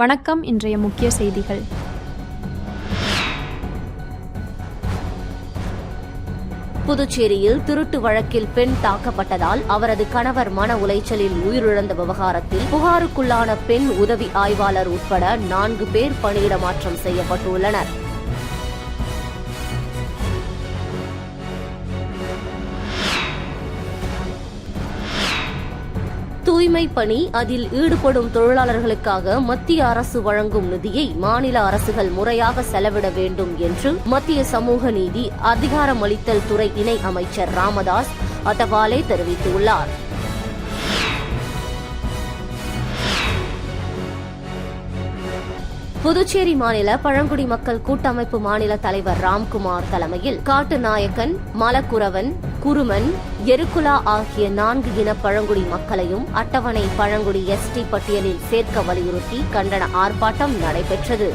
வணக்கம். இன்றைய முக்கிய செய்திகள். புதுச்சேரியில் திருட்டு வழக்கில் பெண் தாக்கப்பட்டதால் அவரது கணவர் மன உளைச்சலில் உயிரிழந்த விவகாரத்தில் புகாருக்குள்ளான பெண் உதவி ஆய்வாளர் உட்பட 4 பேர் பணியிட மாற்றம் செய்யப்பட்டுள்ளனர். தூய்மை பணி, அதில் ஈடுபடும் தொழிலாளர்களுக்காக மத்திய அரசு வழங்கும் நிதியை மாநில அரசுகள் முறையாக செலவிட வேண்டும் என்று மத்திய சமூக நீதி அதிகாரமளித்தல் துறை இணை அமைச்சர் ராமதாஸ் அதவாலே தெரிவித்துள்ளார். புதுச்சேரி மாநில பழங்குடி மக்கள் கூட்டமைப்பு மாநில தலைவர் ராம்குமார் தலைமையில் காட்டுநாயக்கன், மலக்குரவன், குருமன், எருக்குலா ஆகிய 4 இன பழங்குடி மக்களையும் அட்டவணை பழங்குடி எஸ்டி பட்டியலில் சேர்க்க வலியுறுத்தி கண்டன ஆர்ப்பாட்டம் நடைபெற்றது.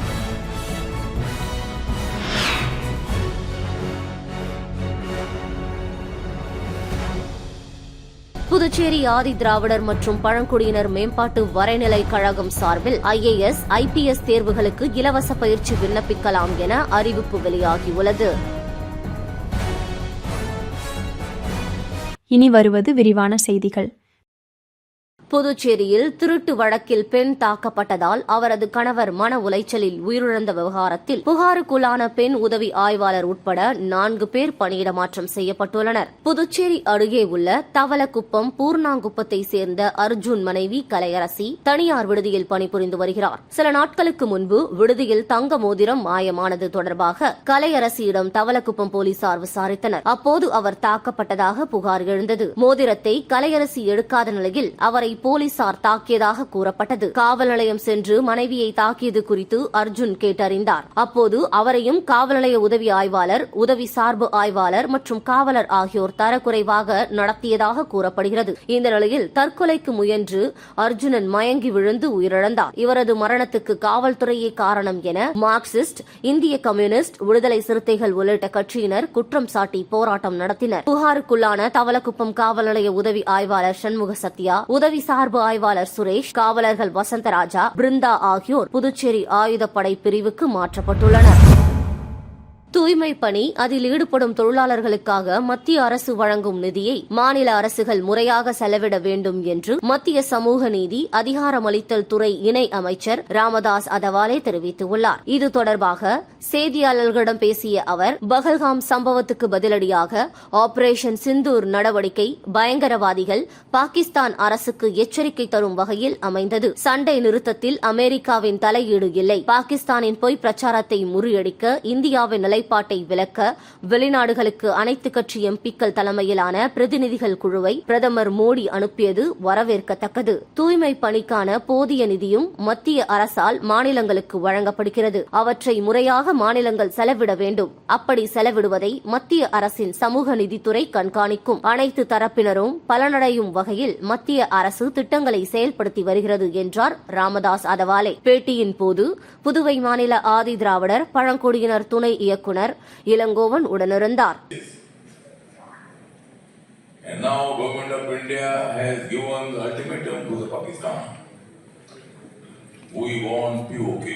புதுச்சேரி ஆதி திராவிடர் மற்றும் பழங்குடியினர் மேம்பாட்டு வரைநிலை கழகம் சார்பில் IAS, IPS தேர்வுகளுக்கு இலவச பயிற்சி விண்ணப்பிக்கலாம் என அறிவிப்பு வெளியாகியுள்ளது. இனி வருவது விரிவான செய்திகள். புதுச்சேரியில் திருட்டு வழக்கில் பெண் தாக்கப்பட்டதால் அவரது கணவர் மன உளைச்சலில் உயிரிழந்த விவகாரத்தில் புகாருக்குள்ளான பெண் உதவி ஆய்வாளர் உட்பட 4 பேர் பணியிட மாற்றம் செய்யப்பட்டுள்ளனர். புதுச்சேரி அருகே உள்ள தவளக்குப்பம் பூர்ணாங்குப்பத்தை சேர்ந்த அர்ஜுன் மனைவி கலையரசி தனியார் விடுதியில் பணிபுரிந்து வருகிறார். சில நாட்களுக்கு முன்பு விடுதியில் தங்க மோதிரம் மாயமானது தொடர்பாக கலையரசியிடம் தவளக்குப்பம் போலீசார் விசாரித்தனர். அப்போது அவர் தாக்கப்பட்டதாக புகார் எழுந்தது. மோதிரத்தை கலையரசி எடுக்காத நிலையில் அவரை போலீசார் தாக்கியதாக கூறப்பட்டது. காவல் நிலையம் சென்று மனைவியை தாக்கியது குறித்து அர்ஜுன் கேட்டறிந்தார். அப்போது அவரையும் காவல் நிலைய உதவி ஆய்வாளர், உதவி சார்பு ஆய்வாளர் மற்றும் காவலர் ஆகியோர் தரக்குறைவாக நடத்தியதாக கூறப்படுகிறது. இந்த நிலையில் தற்கொலைக்கு முயன்று அர்ஜுனன் மயங்கி விழுந்து உயிரிழந்தார். இவரது மரணத்துக்கு காவல்துறையே காரணம் என மார்க்சிஸ்ட், இந்திய கம்யூனிஸ்ட், விடுதலை சிறுத்தைகள் உள்ளிட்ட கட்சியினர் குற்றம் சாட்டி போராட்டம் நடத்தினர். புகாருக்குள்ளான தவளக்குப்பம் காவல் நிலைய உதவி ஆய்வாளர் சண்முக சத்யா, உதவி சார்பு ஆய்வாளர் சுரேஷ், காவலர்கள் வசந்தராஜா, பிருந்தா ஆகியோர் புதுச்சேரி ஆயுதப்படை பிரிவுக்கு மாற்றப்பட்டுள்ளனர். தூய்மை பணி, அதில் ஈடுபடும் தொழிலாளர்களுக்காக மத்திய அரசு வழங்கும் நிதியை மாநில அரசுகள் முறையாக செலவிட வேண்டும் என்று மத்திய சமூக நீதி அதிகாரமளித்தல் துறை இணை அமைச்சர் ராமதாஸ் அதவாலே தெரிவித்துள்ளார். இது தொடர்பாக செய்தியாளர்களிடம் பேசிய அவர், பகல்காம் சம்பவத்துக்கு பதிலடியாக ஆபரேஷன் சிந்தூர் நடவடிக்கை பயங்கரவாதிகள் பாகிஸ்தான் அரசுக்கு எச்சரிக்கை தரும் வகையில் அமைந்தது. சண்டை நிறுத்தத்தில் அமெரிக்காவின் தலையீடு இல்லை. பாகிஸ்தானின் பொய் பிரச்சாரத்தை முறியடிக்க இந்தியாவின் நிலைப்பாட்டை விளக்க வெளிநாடுகளுக்கு அனைத்து கட்சி எம்பிக்கள் தலைமையிலான பிரதிநிதிகள் குழுவை பிரதமர் மோடி அனுப்பியது வரவேற்கத்தக்கது. தூய்மை பணிக்கான போதிய நிதியும் மத்திய அரசால் மாநிலங்களுக்கு வழங்கப்படுகிறது. அவற்றை முறையாக மாநிலங்கள் செலவிட வேண்டும். அப்படி செலவிடுவதை மத்திய அரசின் சமூக நிதித்துறை கண்காணிக்கும். அனைத்து தரப்பினரும் பலனடையும் வகையில் மத்திய அரசு திட்டங்களை செயல்படுத்தி வருகிறது என்றார் ராமதாஸ் அதவாலே. பேட்டியின் போது புதுவை மாநில ஆதி திராவிடர் பழங்குடியினர் துணை இயக்குநர் இளங்கோவன் உடனிருந்தார். And now government of India has given the ultimatum to the Pakistan. We want POK.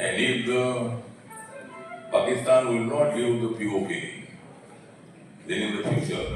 And if the Pakistan will not give the POK, then in the future.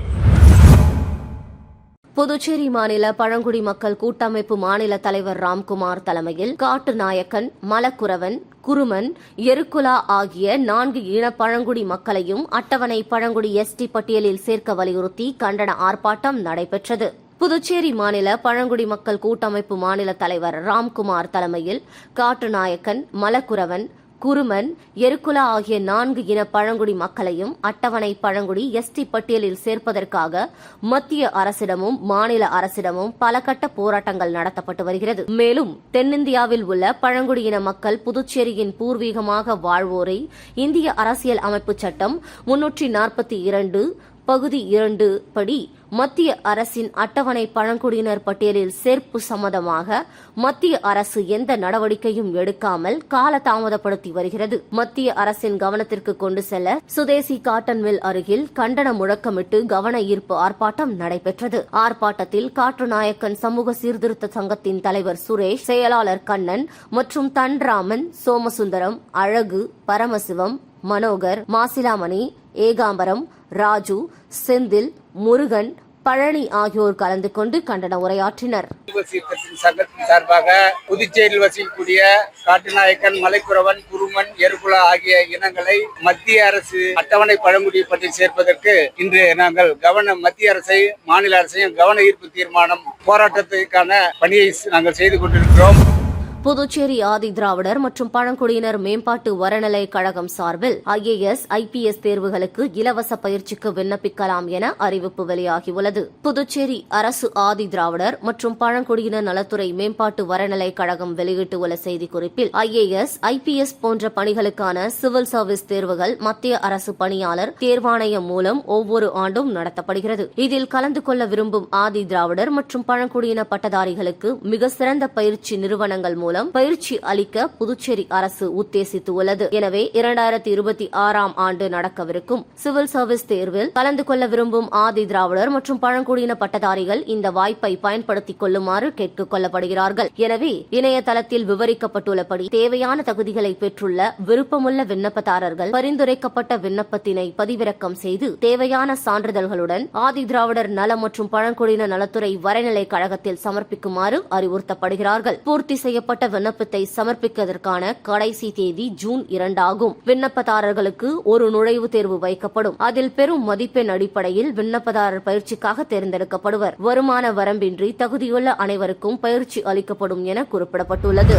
Puducherry மாநில பழங்குடி மக்கள் கூட்டமைப்பு மாநில தலைவர் ராம்குமார் தலைமையில் காட்டுநாயக்கன், மலக்குரவன், குருமன், எருக்குலா ஆகிய 4 இன பழங்குடி மக்களையும் அட்டவணை பழங்குடி எஸ்டி பட்டியலில் சேர்க்க வலியுறுத்தி கண்டன ஆர்ப்பாட்டம் நடைபெற்றது. புதுச்சேரி மாநில பழங்குடி மக்கள் கூட்டமைப்பு மாநில தலைவர் ராம்குமார் தலைமையில் காட்டுநாயக்கன், மலக்குரவன், குருமன், எருக்குலா ஆகிய 4 இன பழங்குடி மக்களையும் அட்டவணை பழங்குடி எஸ்டி பட்டியலில் சேர்ப்பதற்காக மத்திய அரசிடமும் மாநில அரசிடமும் பல கட்ட போராட்டங்கள் நடத்தப்பட்டு வருகிறது. மேலும் தென்னிந்தியாவில் உள்ள பழங்குடியின மக்கள் புதுச்சேரியின் பூர்வீகமாக வாழ்வோரை இந்திய அரசியல் அமைப்பு சட்டம் 342 பகுதி 2 படி மத்திய அரசின் அட்டவணை பழங்குடியினர் பட்டியலில் சேர்ப்பு சம்பந்தமாக மத்திய அரசு எந்த நடவடிக்கையும் எடுக்காமல் காலதாமதப்படுத்தி வருகிறது. மத்திய அரசின் கவனத்திற்கு கொண்டு செல்ல சுதேசி காட்டன் மில் அருகில் கண்டன முழக்கமிட்டு கவன ஈர்ப்பு ஆர்ப்பாட்டம் நடைபெற்றது. ஆர்ப்பாட்டத்தில் காற்றுநாயக்கன் சமூக சீர்திருத்த சங்கத்தின் தலைவர் சுரேஷ், செயலாளர் கண்ணன் மற்றும் தன்ராமன், சோமசுந்தரம், அழகு, பரமசிவம், மனோகர், மாசிலாமணி, ஏகாம்பரம், ராஜு, செந்தில், முருகன், பழனி ஆகியோர் கலந்து கொண்டு கண்டன உரையாற்றினர். சங்கத்தின் சார்பாக புதுச்சேரியில் வசிக்கக்கூடிய காட்டுநாயக்கன், மலைக்குறவன், குருமன், எருகுலா ஆகிய இனங்களை மத்திய அரசு அட்டவணை பழங்குடி பட்டியல் சேர்ப்பதற்கு இன்று நாங்கள் மத்திய அரசை, மாநில அரசையும் கவன ஈர்ப்பு தீர்மானம் போராட்டத்திற்கான பணியை நாங்கள் செய்து கொண்டிருக்கிறோம். புதுச்சேரி ஆதி திராவிடர் மற்றும் பழங்குடியினர் மேம்பாட்டு வரநிலை கழகம் சார்பில் IAS, IPS தேர்வுகளுக்கு இலவச பயிற்சிக்கு விண்ணப்பிக்கலாம் என அறிவிப்பு வெளியாகியுள்ளது. புதுச்சேரி அரசு ஆதி திராவிடர் மற்றும் பழங்குடியினர் நலத்துறை மேம்பாட்டு வரநிலை கழகம் வெளியிட்டுள்ள செய்திக்குறிப்பில் IAS, IPS போன்ற பணிகளுக்கான சிவில் சர்வீஸ் தேர்வுகள் மத்திய அரசு பணியாளர் தேர்வாணையம் மூலம் ஒவ்வொரு ஆண்டும் நடத்தப்படுகிறது. இதில் கலந்து கொள்ள விரும்பும் ஆதி திராவிடர் மற்றும் பழங்குடியின பட்டதாரிகளுக்கு மிக சிறந்த பயிற்சி நிறுவனங்கள் மூலம் பயிற்சி அளிக்க புதுச்சேரி அரசு உத்தேசித்துள்ளது. எனவே 2026ஆம் ஆண்டு நடக்கவிருக்கும் சிவில் சர்வீஸ் தேர்வில் கலந்து கொள்ள விரும்பும் ஆதி திராவிடர் மற்றும் பழங்குடியின பட்டதாரிகள் இந்த வாய்ப்பை பயன்படுத்திக் கொள்ளுமாறு கேட்டுக் கொள்ளப்படுகிறார்கள். எனவே இணையதளத்தில் விவரிக்கப்பட்டுள்ளபடி தேவையான தகுதிகளை பெற்றுள்ள விருப்பமுள்ள விண்ணப்பதாரர்கள் பரிந்துரைக்கப்பட்ட விண்ணப்பத்தினை பதிவிறக்கம் செய்து தேவையான சான்றிதழ்களுடன் ஆதி திராவிடர் நல மற்றும் பழங்குடியின நலத்துறை வரைநிலை கழகத்தில் சமர்ப்பிக்குமாறு அறிவுறுத்தப்படுகிறார்கள். பூர்த்தி செய்யப்பட்ட விண்ணப்பத்தை சமர்ப்பிப்பதற்கான கடைசி தேதி ஜூன் 2 ஆகும். விண்ணப்பதாரர்களுக்கு ஒரு நுழைவுத் தேர்வு வைக்கப்படும். அதில் பெரும் மதிப்பெண் அடிப்படையில் விண்ணப்பதாரர் பயிற்சிக்காக தேர்ந்தெடுக்கப்படுவர். வருமான வரம்பின்றி தகுதியுள்ள அனைவருக்கும் பயிற்சி அளிக்கப்படும் என குறிப்பிடப்பட்டுள்ளது.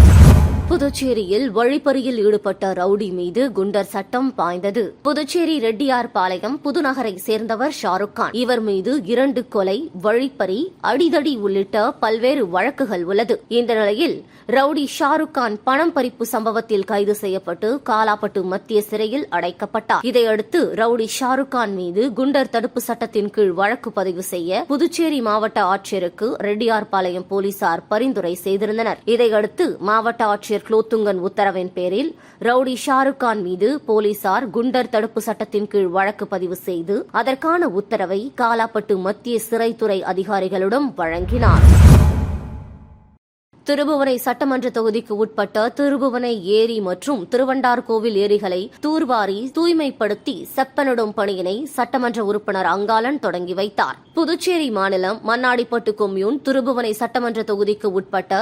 புதுச்சேரியில் வழிப்பறியில் ஈடுபட்ட ரவுடி மீது குண்டர் சட்டம் பாய்ந்தது. புதுச்சேரி ரெட்டியார்பாளையம் புதுநகரை சேர்ந்தவர் ஷாருக் கான். இவர் மீது 2 கொலை, வழிப்பறி, அடிதடி உள்ளிட்ட பல்வேறு வழக்குகள் உள்ளது. இந்த நிலையில் ரவுடி ஷாருக் கான் பணம் பறிப்பு சம்பவத்தில் கைது செய்யப்பட்டு காலாப்பட்டு மத்திய சிறையில் அடைக்கப்பட்டார். இதையடுத்து ரவுடி ஷாருக் கான் மீது குண்டர் தடுப்பு சட்டத்தின் கீழ் வழக்கு பதிவு செய்ய புதுச்சேரி மாவட்ட ஆட்சியருக்கு ரெட்டியார்பாளையம் போலீசார் பரிந்துரை செய்திருந்தனர். இதையடுத்து மாவட்ட ஆட்சியர் குலோத்துங்கன் உத்தரவின் பேரில் ரவுடி ஷாருக் கான் மீது போலீசார் குண்டர் தடுப்பு சட்டத்தின் கீழ் வழக்கு பதிவு செய்து அதற்கான உத்தரவை காலாப்பட்டு மத்திய சிறைத்துறை அதிகாரிகளிடம் வழங்கினார். திருபுவனை சட்டமன்ற தொகுதிக்கு உட்பட்ட திருபுவனை ஏரி மற்றும் திருவண்டார்கோவில் ஏரிகளை தூர்வாரி தூய்மைப்படுத்தி செப்பனிடும் பணியினை சட்டமன்ற உறுப்பினர் அங்காளன் தொடங்கி வைத்தார். புதுச்சேரி மாநிலம் மண்ணாடிப்பட்டு கொம்யூன் திருபுவனை சட்டமன்ற தொகுதிக்கு உட்பட்ட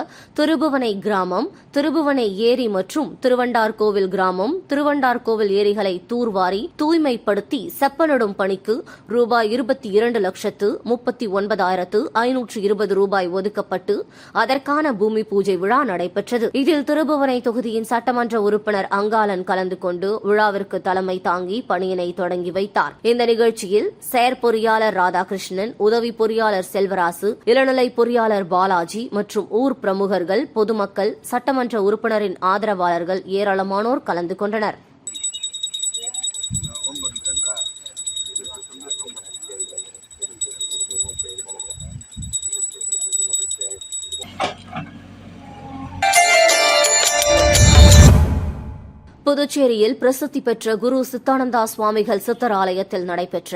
திருபுவனை கிராமம், திருபுவனை ஏரி மற்றும் திருவண்டார்கோவில் கிராமம், திருவண்டார்கோவில் ஏரிகளை தூர்வாரி தூய்மைப்படுத்தி செப்பனிடும் பணிக்கு ரூபாய் 22,39,520 ஒதுக்கப்பட்டு அதற்கான பூமி பூஜை விழா நடைபெற்றது. இதில் திருபுவனை தொகுதியின் சட்டமன்ற உறுப்பினர் அங்காளன் கலந்து கொண்டு விழாவிற்கு தலைமை தாங்கி பணியினை தொடங்கி வைத்தார். இந்த நிகழ்ச்சியில் செயற்பொறியாளர் ராதாகிருஷ்ணன், உதவி பொறியாளர் செல்வராசு, இளநிலை பொறியாளர் பாலாஜி மற்றும் ஊர் பிரமுகர்கள், பொதுமக்கள், சட்டமன்ற உறுப்பினரின் ஆதரவாளர்கள் ஏராளமானோர் கலந்து கொண்டனர். புதுச்சேரியில் பிரசித்தி பெற்ற குரு சித்தானந்தா சுவாமிகள் சித்தர் ஆலயத்தில் நடைபெற்ற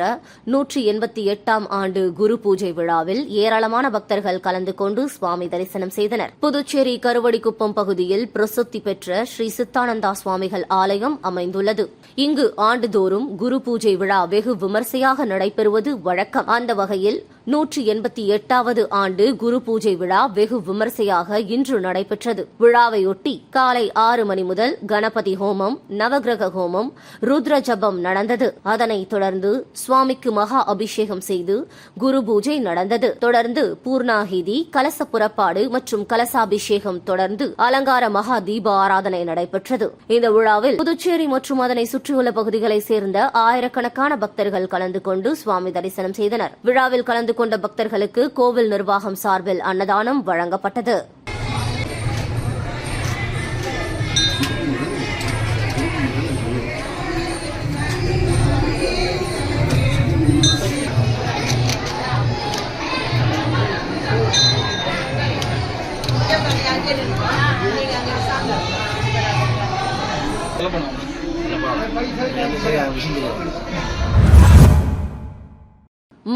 188ஆம் ஆண்டு குரு பூஜை விழாவில் ஏராளமான பக்தர்கள் கலந்து கொண்டு சுவாமி தரிசனம் செய்தனர். புதுச்சேரி கருவடிக்குப்பம் பகுதியில் பிரசித்தி பெற்ற ஸ்ரீ சித்தானந்தா சுவாமிகள் ஆலயம் அமைந்துள்ளது. இங்கு ஆண்டுதோறும் குரு பூஜை விழா வெகு விமர்சையாக நடைபெறுவது வழக்கம். அந்த வகையில் 188வது ஆண்டு குரு பூஜை விழா வெகு விமர்சையாக இன்று நடைபெற்றது. விழாவையொட்டி காலை 6 மணி முதல் கணபதி ஹோமம், நவகிரக ஹோமம், ருத்ர ஜபம் நடந்தது. அதனைத் தொடர்ந்து சுவாமிக்கு மகா அபிஷேகம் செய்து குரு பூஜை நடந்தது. தொடர்ந்து பூர்ணாகிதி, கலச புறப்பாடு மற்றும் கலசாபிஷேகம் தொடர்ந்து அலங்கார மகா தீப ஆராதனை நடைபெற்றது. இந்த விழாவில் புதுச்சேரி மற்றும் அதனை சுற்றியுள்ள பகுதிகளைச் சேர்ந்த ஆயிரக்கணக்கான பக்தர்கள் கலந்து கொண்டு சுவாமி தரிசனம் செய்தனர். விழாவில் கலந்து கொண்ட பக்தர்களுக்கு கோவில் நிர்வாகம் சார்பில் அன்னதானம் வழங்கப்பட்டது.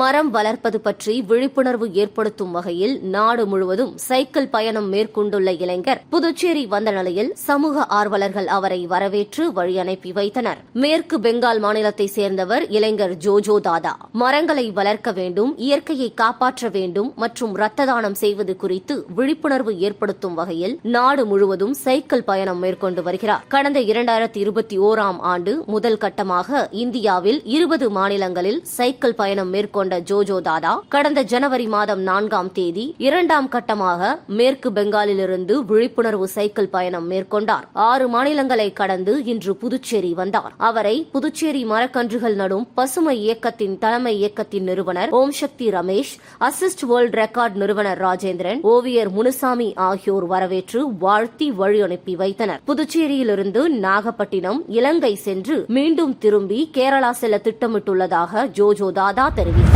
மரம் வளர்ப்பது பற்றி விழிப்புணர்வு ஏற்படுத்தும் வகையில் நாடு முழுவதும் சைக்கிள் பயணம் மேற்கொண்டுள்ள இளைஞர் புதுச்சேரி வந்த நிலையில் சமூக ஆர்வலர்கள் அவரை வரவேற்று வழி அனுப்பி வைத்தனர். மேற்கு பெங்கால் மாநிலத்தைச் சேர்ந்தவர் இளைஞர் ஜோஜோ தாதா. மரங்களை வளர்க்க வேண்டும், இயற்கையை காப்பாற்ற வேண்டும் மற்றும் ரத்த தானம் செய்வது குறித்து விழிப்புணர்வு ஏற்படுத்தும் வகையில் நாடு முழுவதும் சைக்கிள் பயணம் மேற்கொண்டு வருகிறார். கடந்த 2021ஆம் ஆண்டு முதல் கட்டமாக இந்தியாவில் 20 மாநிலங்களில் சைக்கிள் பயணம் மேற்கொண்ட ஜோஜோ தாதா கடந்த ஜனவரி மாதம் 4ஆம் தேதி 2ஆம் கட்டமாக மேற்கு பெங்காலிலிருந்து விழிப்புணர்வு சைக்கிள் பயணம் மேற்கொண்டார். 6 மாநிலங்களை கடந்து இன்று புதுச்சேரி வந்தார். அவரை புதுச்சேரி மரக்கன்றுகள் நடும் பசுமை இயக்கத்தின் தலைமை இயக்கத்தின் நிறுவனர் ஓம் சக்தி ரமேஷ், அசிஸ்ட் வேர்ல்ட் ரெக்கார்ட் நிறுவனர் ராஜேந்திரன், ஓவியர் முனுசாமி ஆகியோர் வரவேற்று வாழ்த்தி வழி அனுப்பி வைத்தனர். புதுச்சேரியிலிருந்து நாகப்பட்டினம், இலங்கை சென்று மீண்டும் திரும்பி கேரளா செல்ல திட்டமிட்டுள்ளதாக ஜோஜோ தாதா தெரிவித்தார்.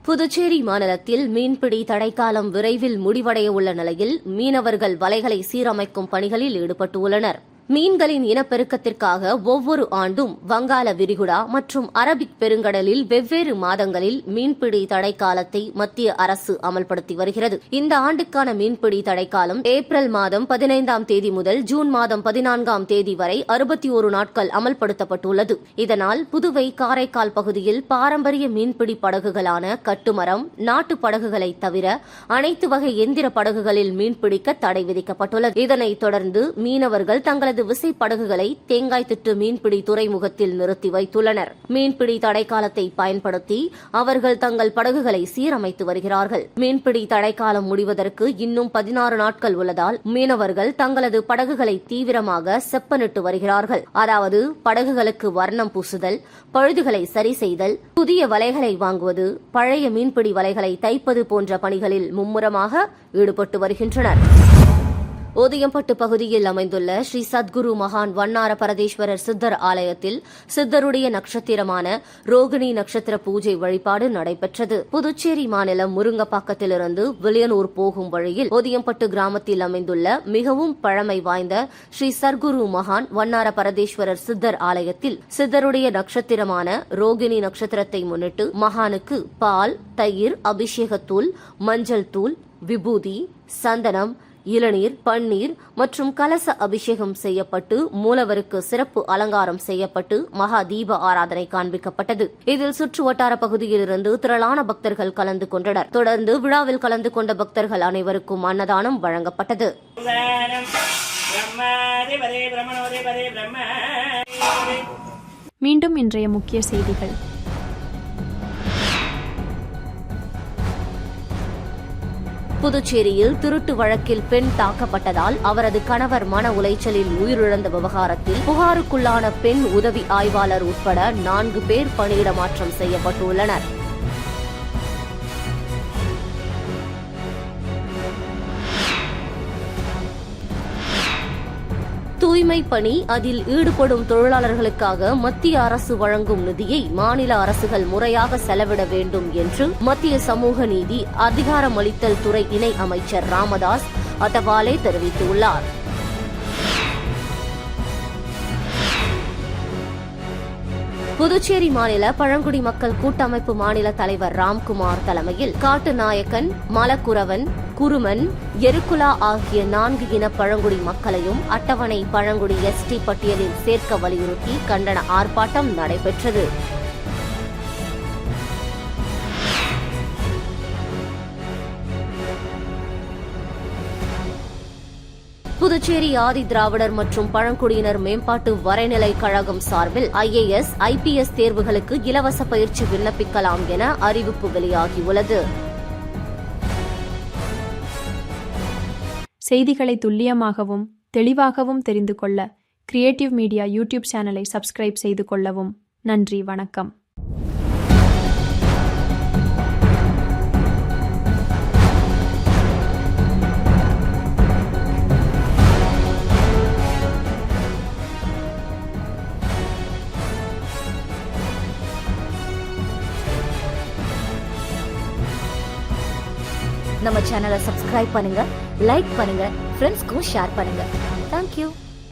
புதுச்சேரி மாநிலத்தில் மீன்பிடி தடைக்காலம் விரைவில் முடிவடைய உள்ள நிலையில் மீனவர்கள் வலைகளை சீரமைக்கும் பணிகளில் ஈடுபட்டுள்ளனர். மீன்களின் இனப்பெருக்கத்திற்காக ஒவ்வொரு ஆண்டும் வங்காள விரிகுடா மற்றும் அரபிக் பெருங்கடலில் வெவ்வேறு மாதங்களில் மீன்பிடி தடைக்காலத்தை மத்திய அரசு அமல்படுத்தி வருகிறது. இந்த ஆண்டுக்கான மீன்பிடி தடைக்காலம் ஏப்ரல் மாதம் 15ஆம் தேதி முதல் ஜூன் மாதம் 14ஆம் தேதி வரை 61 நாட்கள் அமல்படுத்தப்பட்டுள்ளது. இதனால் புதுவை, காரைக்கால் பகுதியில் பாரம்பரிய மீன்பிடி படகுகளான கட்டுமரம், நாட்டு படகுகளை தவிர அனைத்து வகை எந்திர படகுகளில் மீன்பிடிக்க தடை விதிக்கப்பட்டுள்ளது. இதனைத் தொடர்ந்து மீனவர்கள் தங்களது விசைப்படகுகளை தேங்காய் திட்டு மீன்பிடி துறைமுகத்தில் நிறுத்தி வைத்துள்ளனர். மீன்பிடி தடைக்காலத்தை பயன்படுத்தி அவர்கள் தங்கள் படகுகளை சீரமைத்து வருகிறார்கள். மீன்பிடி தடைக்காலம் முடிவதற்கு இன்னும் 16 நாட்கள் உள்ளதால் மீனவர்கள் தங்களது படகுகளை தீவிரமாக செப்பனிட்டு வருகிறார்கள். அதாவது படகுகளுக்கு வர்ணம் பூசுதல், பழுதுகளை சரி செய்தல், புதிய வலைகளை வாங்குவது, பழைய மீன்பிடி வலைகளை தைப்பது போன்ற பணிகளில் மும்முரமாக ஈடுபட்டு வருகின்றனர். ஓதியம்பட்டு பகுதியில் அமைந்துள்ள ஸ்ரீ சத்குரு மகான் வண்ணார பரதேஸ்வரர் சித்தர் ஆலயத்தில் சித்தருடைய நட்சத்திரமான ரோகிணி நட்சத்திர பூஜை வழிபாடு நடைபெற்றது. புதுச்சேரி மாநிலம் முருங்கப்பாக்கத்திலிருந்து வில்லியனூர் போகும் வழியில் ஓதியம்பட்டு கிராமத்தில் அமைந்துள்ள மிகவும் பழமை வாய்ந்த ஸ்ரீ சத்குரு மகான் வண்ணார பரதேஸ்வரர் சித்தர் ஆலயத்தில் சித்தருடைய நட்சத்திரமான ரோகிணி நட்சத்திரத்தை முன்னிட்டு மகானுக்கு பால், தயிர், அபிஷேகத்தூள், மஞ்சள் தூள், விபூதி, சந்தனம், இளநீர், பன்னீர் மற்றும் கலச அபிஷேகம் செய்யப்பட்டு மூலவருக்கு சிறப்பு அலங்காரம் செய்யப்பட்டு மகா தீப ஆராதனை காண்பிக்கப்பட்டது. இதில் சுற்று வட்டார பகுதியிலிருந்து திரளான பக்தர்கள் கலந்து கொண்டனர். தொடர்ந்து விழாவில் கலந்து கொண்ட பக்தர்கள் அனைவருக்கும் அன்னதானம் வழங்கப்பட்டது. மீண்டும் இன்றைய முக்கிய செய்திகள். புதுச்சேரியில் திருட்டு வழக்கில் பெண் தாக்கப்பட்டதால் அவரது கணவர் மன உளைச்சலில் உயிரிழந்த விவகாரத்தில் புகாருக்குள்ளான பெண் உதவி ஆய்வாளர் உட்பட 4 பேர் பணியிட மாற்றம் செய்யப்பட்டுள்ளனர். தூய்மை பணி, அதில் ஈடுபடும் தொழிலாளர்களுக்காக மத்திய அரசு வழங்கும் நிதியை மாநில அரசுகள் முறையாக செலவிட வேண்டும் என்று மத்திய சமூக நீதி அதிகாரமளித்தல் துறை இணை அமைச்சர் ராமதாஸ் அத்தவாலே தெரிவித்துள்ளார். புதுச்சேரி மாநில பழங்குடி மக்கள் கூட்டமைப்பு மாநில தலைவர் ராம்குமார் தலைமையில் காட்டுநாயக்கன், மலக்குரவன், குருமன், எருக்குலா ஆகிய 4 இன பழங்குடி மக்களையும் அட்டவணை பழங்குடி ST பட்டியலில் சேர்க்க வலியுறுத்தி கண்டன ஆர்ப்பாட்டம் நடைபெற்றது. புதுச்சேரி ஆதி திராவிடர் மற்றும் பழங்குடியினர் மேம்பாட்டு வரைநிலை கழகம் சார்பில் IAS, IPS தேர்வுகளுக்கு இலவச பயிற்சி விண்ணப்பிக்கலாம் என அறிவிப்பு வெளியாகியுள்ளது. செய்திகளை துல்லியமாகவும் தெளிவாகவும் தெரிந்து கொள்ள கிரியேட்டிவ் மீடியா யூடியூப் சேனலை சப்ஸ்கிரைப் செய்து கொள்ளவும். நன்றி, வணக்கம். நம்ம சேனலை சப்ஸ்கிரைப் பண்ணுங்க, லைக் பண்ணுங்க, ஃப்ரெண்ட்ஸ்க்கும் ஷேர் பண்ணுங்க. தேங்க்யூ.